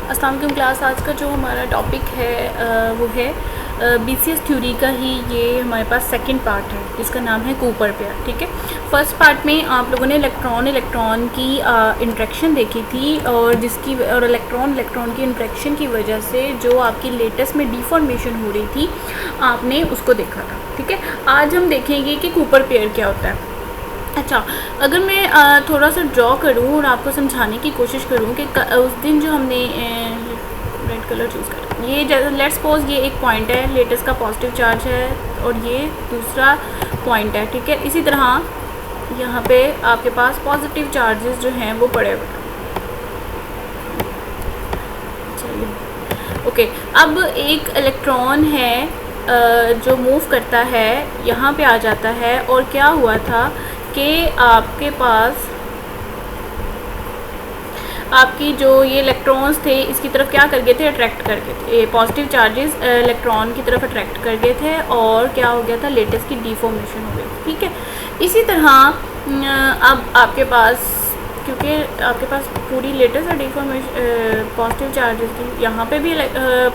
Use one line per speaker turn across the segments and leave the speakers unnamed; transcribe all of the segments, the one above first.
अस्सलाम वालेकुम क्लास। आज का जो हमारा टॉपिक है वो है बीसीएस थ्योरी का ही। ये हमारे पास सेकंड पार्ट है जिसका नाम है कूपर पेयर। ठीक है, फर्स्ट पार्ट में आप लोगों ने इलेक्ट्रॉन की इंट्रैक्शन देखी थी और इलेक्ट्रॉन की इंट्रैक्शन की वजह से जो आपकी लेटेस्ट में डिफॉर्मेशन हो रही थी आपने उसको देखा था। ठीक है, आज हम देखेंगे कि कूपर पेयर क्या होता है। अच्छा, अगर मैं थोड़ा सा ड्रॉ करूँ और आपको समझाने की कोशिश करूँ कि उस दिन जो हमने रेड कलर चूज़ करा, ये लेट्स सपोज ये एक पॉइंट है, लेटेस्ट का पॉजिटिव चार्ज है और ये दूसरा पॉइंट है। ठीक है, इसी तरह यहाँ पे आपके पास पॉजिटिव चार्जेस जो हैं वो पड़े हुए हैं। चलिए ओके, अब एक इलेक्ट्रॉन है जो मूव करता है, यहाँ पे आ जाता है और क्या हुआ था कि आपके पास आपकी जो ये इलेक्ट्रॉन्स थे इसकी तरफ क्या कर गए थे, अट्रैक्ट कर गए थे। पॉजिटिव चार्जेस इलेक्ट्रॉन की तरफ अट्रैक्ट कर गए थे और क्या हो गया था, लेटेस्ट की डिफॉर्मेशन हो गई। ठीक है, इसी तरह अब आपके पास, क्योंकि आपके पास पूरी लेटेस्ट है डिफॉर्मेशन पॉजिटिव चार्जेस की, यहाँ पे भी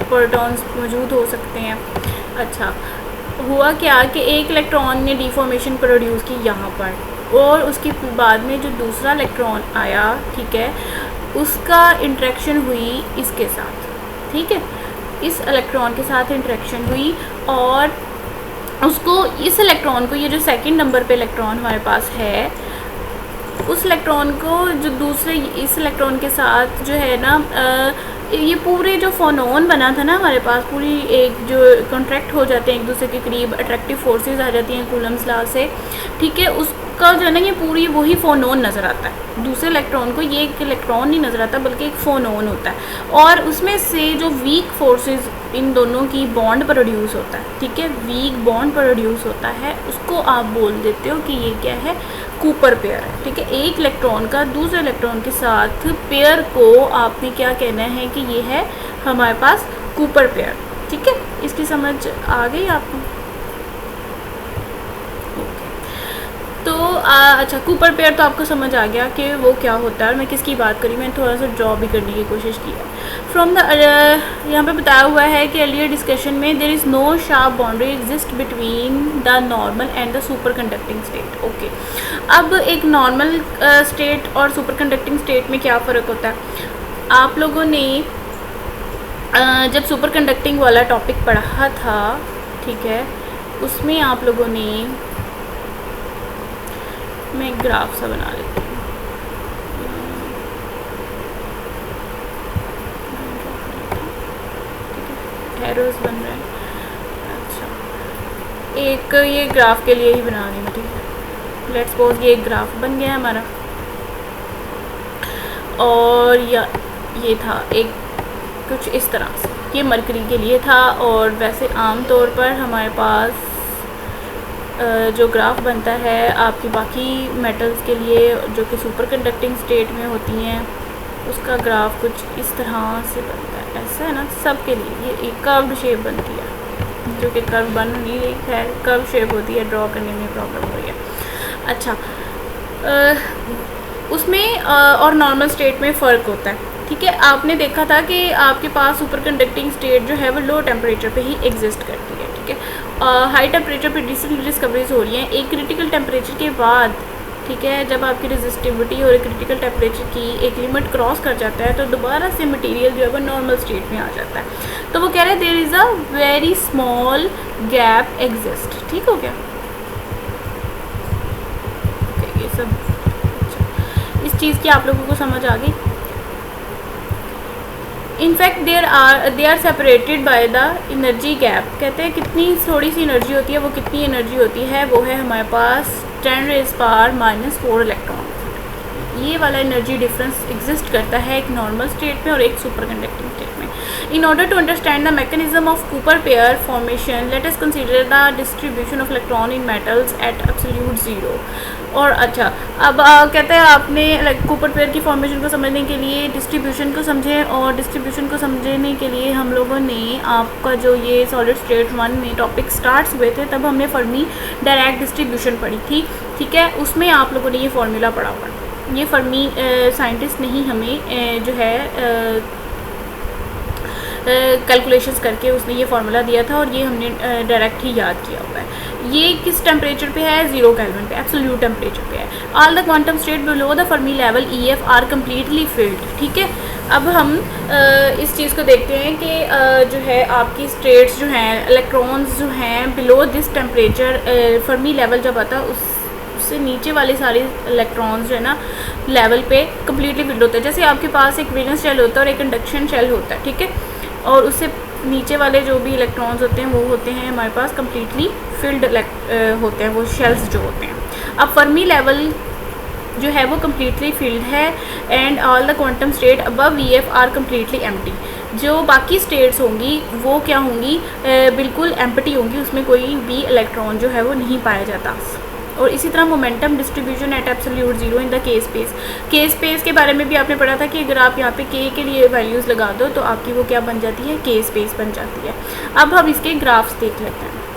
प्रोटॉन्स मौजूद हो सकते हैं। अच्छा, हुआ क्या कि एक इलेक्ट्रॉन ने डिफॉर्मेशन प्रोड्यूस की यहाँ पर और उसके बाद में जो दूसरा इलेक्ट्रॉन आया, ठीक है, उसका इंटरेक्शन हुई इसके साथ। ठीक है, इस इलेक्ट्रॉन के साथ इंटरेक्शन हुई और उसको, इस इलेक्ट्रॉन को, ये जो सेकंड नंबर पे इलेक्ट्रॉन हमारे पास है, उस इलेक्ट्रॉन को जो दूसरे इस इलेक्ट्रॉन के साथ जो है ना ये पूरे जो फोनोन बना था ना हमारे पास, पूरी एक जो कॉन्ट्रैक्ट हो जाते हैं एक दूसरे के करीब, अट्रैक्टिव फोर्सेस आ जाती हैं कूलम्स लॉ से। ठीक है, उसका जो है ना ये पूरी वही फोनोन नज़र आता है दूसरे इलेक्ट्रॉन को। ये एक इलेक्ट्रॉन नहीं नज़र आता बल्कि एक फोनोन होता है और उसमें से जो वीक फोर्सेस इन दोनों की बॉन्ड प्रोड्यूस होता है। ठीक है, वीक बॉन्ड प्रोड्यूस होता है, उसको आप बोल देते हो कि ये क्या है, कूपर पेयर है। ठीक है, एक इलेक्ट्रॉन का दूसरे इलेक्ट्रॉन के साथ पेयर को आपने क्या कहना है कि ये है हमारे पास कूपर पेयर। ठीक है, इसकी समझ आ गई आपको? तो अच्छा, कूपर पेयर तो आपको समझ आ गया कि वो क्या होता है और मैं किसकी बात करी। मैंने थोड़ा सा ड्रॉ भी करने की कोशिश की है। फ्रॉम द यहाँ पे बताया हुआ है कि अर्लियर डिस्कशन में there is no sharp boundary exist between the normal and the super conducting state. Okay, अब एक नॉर्मल स्टेट और सुपर कंडक्टिंग स्टेट में क्या फ़र्क होता है? आप लोगों ने जब सुपर कंडक्टिंग वाला टॉपिक पढ़ा था, ठीक है, उसमें आप लोगों ने, मैं एक ग्राफ सा बना लेती हूँ। एरोस बन रहे हैं। अच्छा, एक ये ग्राफ के लिए ही बना रही हूँ। ठीक है, लेट्स सपोज ये एक ग्राफ बन गया हमारा और ये था एक कुछ इस तरह से, ये मरकरी के लिए था। और वैसे आम तौर पर हमारे पास जो ग्राफ बनता है आपकी बाकी मेटल्स के लिए जो कि सुपर कंडक्टिंग स्टेट में होती हैं, उसका ग्राफ कुछ इस तरह से बनता है। ऐसा है ना, सब के लिए ये एक कर्व्ड शेप बनती है, जो कि कर्व बन नहीं रही है, कर्व शेप होती है, ड्रॉ करने में प्रॉब्लम हो रही है। अच्छा, उसमें और नॉर्मल स्टेट में फ़र्क होता है। ठीक है, आपने देखा था कि आपके पास सुपर कंडक्टिंग स्टेट जो है वो लो टेम्परेचर पे ही एग्जिस्ट करती है। ठीक है, हाई टेम्परेचर पे रिसेंट डिस्कवरीज हो रही हैं एक क्रिटिकल टेम्परेचर के बाद। ठीक है, जब आपकी रेजिस्टिविटी और क्रिटिकल टेम्परेचर की एक लिमिट क्रॉस कर जाता है तो दोबारा से मटेरियल जो है वो नॉर्मल स्टेट में आ जाता है। तो वो कह रहे हैं there is a very small gap exist. ठीक हो गया? ओके, ये सब इस चीज़ की आप लोगों को समझ आ गई। In fact they are separated by the energy gap. कहते हैं कितनी थोड़ी सी एनर्जी होती है, वो कितनी एनर्जी होती है, वो है हमारे पास 10⁻⁻⁴ इलेक्ट्रॉन। ये वाला एनर्जी डिफरेंस एग्जिस्ट करता है एक नॉर्मल स्टेट में और एक सुपर कंडक्टिंग स्टेट में। In order to understand the mechanism of Cooper pair formation let us consider the distribution of electron in metals at absolute zero. और अच्छा, अब कहते हैं आपने कूपर पेयर की फॉर्मेशन को समझने के लिए डिस्ट्रीब्यूशन को समझें, और डिस्ट्रीब्यूशन को समझने के लिए हम लोगों ने आपका जो ये सॉलिड स्टेट 1 में टॉपिक स्टार्ट्स हुए थे तब हमने फर्मी डायरेक्ट डिस्ट्रीब्यूशन पढ़ी थी। ठीक है, उसमें आप लोगों ने ये फार्मूला पढ़ा हुआ। ये फर्मी साइंटिस्ट नहीं हमें जो है कैलकुलेशंस करके उसने ये फार्मूला दिया था और ये हमने डायरेक्ट ही याद किया हुआ है। ये किस टेम्परेचर पे है? 0 केल्विन पे, एब्सोल्यूट टेम्परेचर पे है। All the quantum state below the Fermi level EF are completely filled. ठीक है, अब हम इस चीज़ को देखते हैं कि जो है आपकी स्टेट्स जो हैं, इलेक्ट्रॉन्स जो हैं below this temperature Fermi level जब आता है उससे नीचे वाले सारे इलेक्ट्रॉन्स जो है ना लेवल पे कम्प्लीटली फिल्ड होते हैं। जैसे आपके पास एक वैलेंस शेल होता है और एक इंडक्शन शेल होता है, ठीक है, और उससे नीचे वाले जो भी इलेक्ट्रॉन्स होते हैं वो होते हैं हमारे पास कम्प्लीटली फिल्ड होते हैं, वो शेल्स जो होते हैं। अब फर्मी लेवल जो है वो कम्प्लीटली फिल्ड है and all the quantum state above EF are completely empty. जो बाकी स्टेट्स होंगी वो क्या होंगी? बिल्कुल एम्प्टी होंगी, उसमें कोई भी इलेक्ट्रॉन जो है वो नहीं पाया जाता। और इसी तरह momentum distribution at absolute zero in the K space. K space के बारे में भी आपने पढ़ा था कि अगर आप यहाँ पे के लिए वैल्यूज़ लगा दो तो आपकी वो क्या बन जाती है? के स्पेस बन जाती है। अब हम इसके ग्राफ्स देख लेते हैं।